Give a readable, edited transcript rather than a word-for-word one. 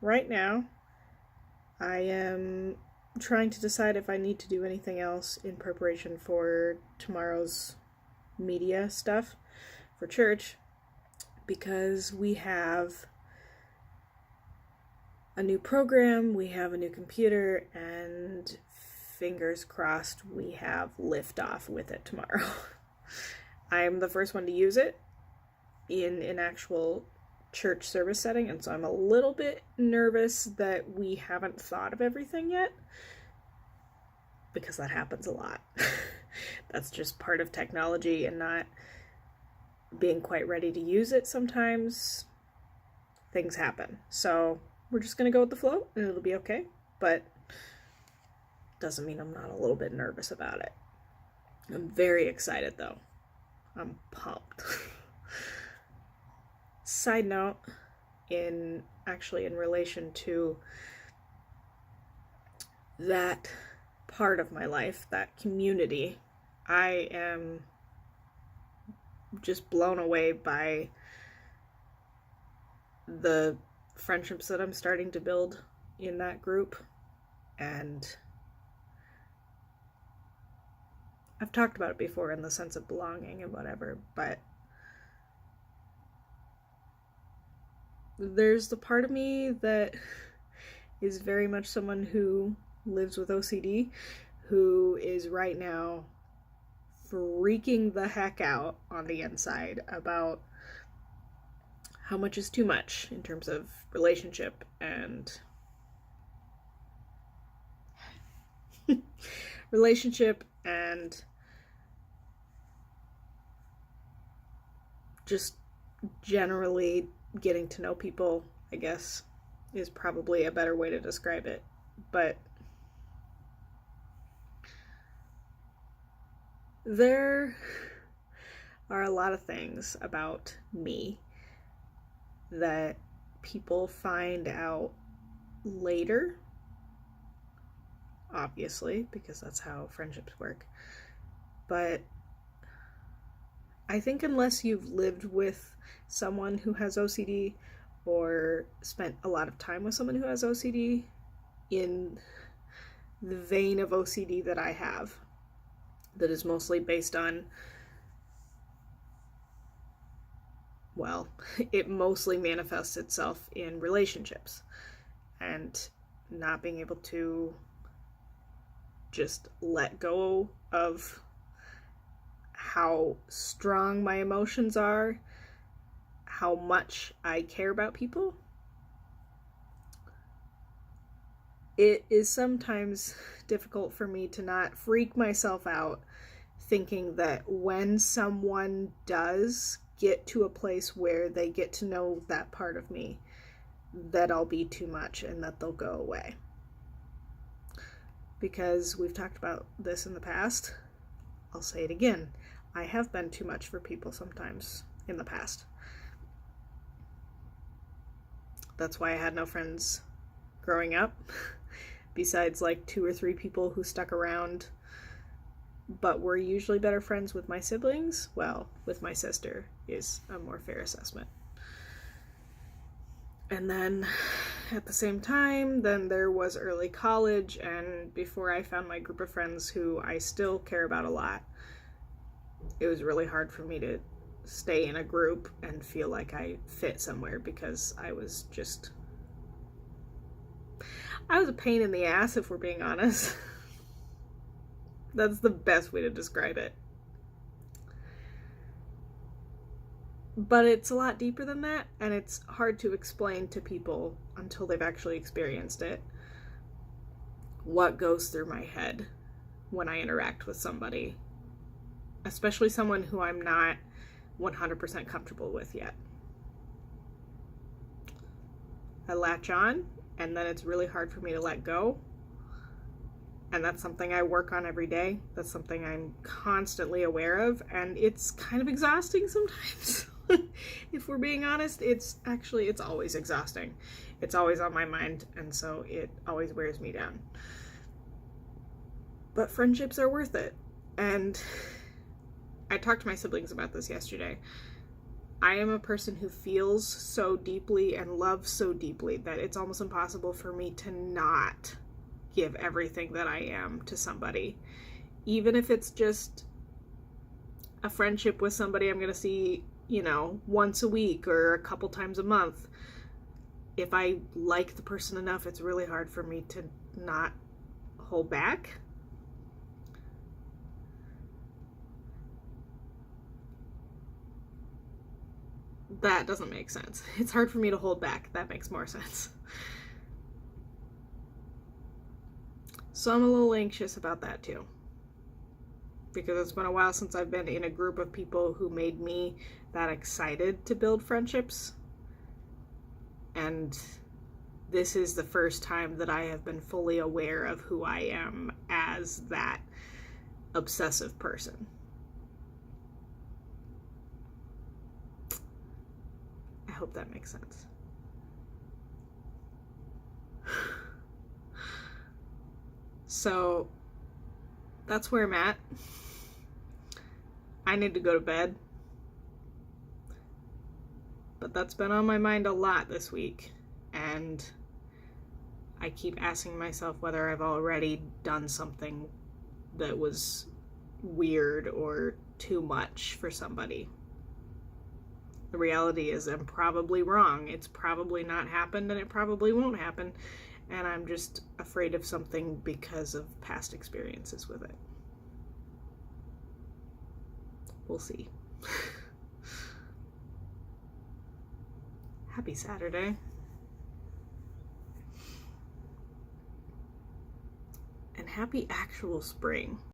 right now, I am trying to decide if I need to do anything else in preparation for tomorrow's media stuff for church, because we have a new program, we have a new computer, and fingers crossed we have liftoff with it tomorrow. I'm the first one to use it in an actual church service setting, and so I'm a little bit nervous that we haven't thought of everything yet, because that happens a lot. That's just part of technology and not being quite ready to use it. Sometimes things happen, so we're just gonna go with the flow and it'll be okay, but doesn't mean I'm not a little bit nervous about it. I'm very excited though. I'm pumped. Side note, in relation to that part of my life, that community, I am just blown away by the friendships that I'm starting to build in that group. And I've talked about it before in the sense of belonging and whatever, but there's the part of me that is very much someone who lives with OCD, who is right now freaking the heck out on the inside about how much is too much in terms of relationship and just generally getting to know people, I guess, is probably a better way to describe it. But there are a lot of things about me that people find out later, obviously, because that's how friendships work. But I think unless you've lived with someone who has OCD or spent a lot of time with someone who has OCD in the vein of OCD that I have, that is mostly based on, well, it mostly manifests itself in relationships and not being able to just let go of how strong my emotions are, how much I care about people. It is sometimes difficult for me to not freak myself out thinking that when someone does get to a place where they get to know that part of me, that I'll be too much and that they'll go away. Because we've talked about this in the past. I'll say it again. I have been too much for people sometimes in the past. That's why I had no friends growing up, besides like 2 or 3 people who stuck around but were usually better friends with my siblings. Well, with my sister is a more fair assessment. And then at the same time, then there was early college, and before I found my group of friends who I still care about a lot, it was really hard for me to stay in a group and feel like I fit somewhere, because I was a pain in the ass, if we're being honest. That's the best way to describe it. But it's a lot deeper than that, and it's hard to explain to people until they've actually experienced it what goes through my head when I interact with somebody, especially someone who I'm not 100% comfortable with yet. I latch on, and then it's really hard for me to let go. And that's something I work on every day. That's something I'm constantly aware of, and it's kind of exhausting sometimes. If we're being honest, it's always exhausting. It's always on my mind, and so it always wears me down. But friendships are worth it. And I talked to my siblings about this yesterday. I am a person who feels so deeply and loves so deeply that it's almost impossible for me to not give everything that I am to somebody. Even if it's just a friendship with somebody I'm going to see, once a week or a couple times a month. If I like the person enough, it's really hard for me to not hold back. That doesn't make sense. It's hard for me to hold back. That makes more sense. So I'm a little anxious about that too. Because it's been a while since I've been in a group of people who made me that excited to build friendships. And this is the first time that I have been fully aware of who I am as that obsessive person. I hope that makes sense. So that's where I'm at. I need to go to bed. But that's been on my mind a lot this week. And I keep asking myself whether I've already done something that was weird or too much for somebody. The reality is I'm probably wrong. It's probably not happened, and it probably won't happen. And I'm just afraid of something because of past experiences with it. We'll see. Happy Saturday. And happy actual spring.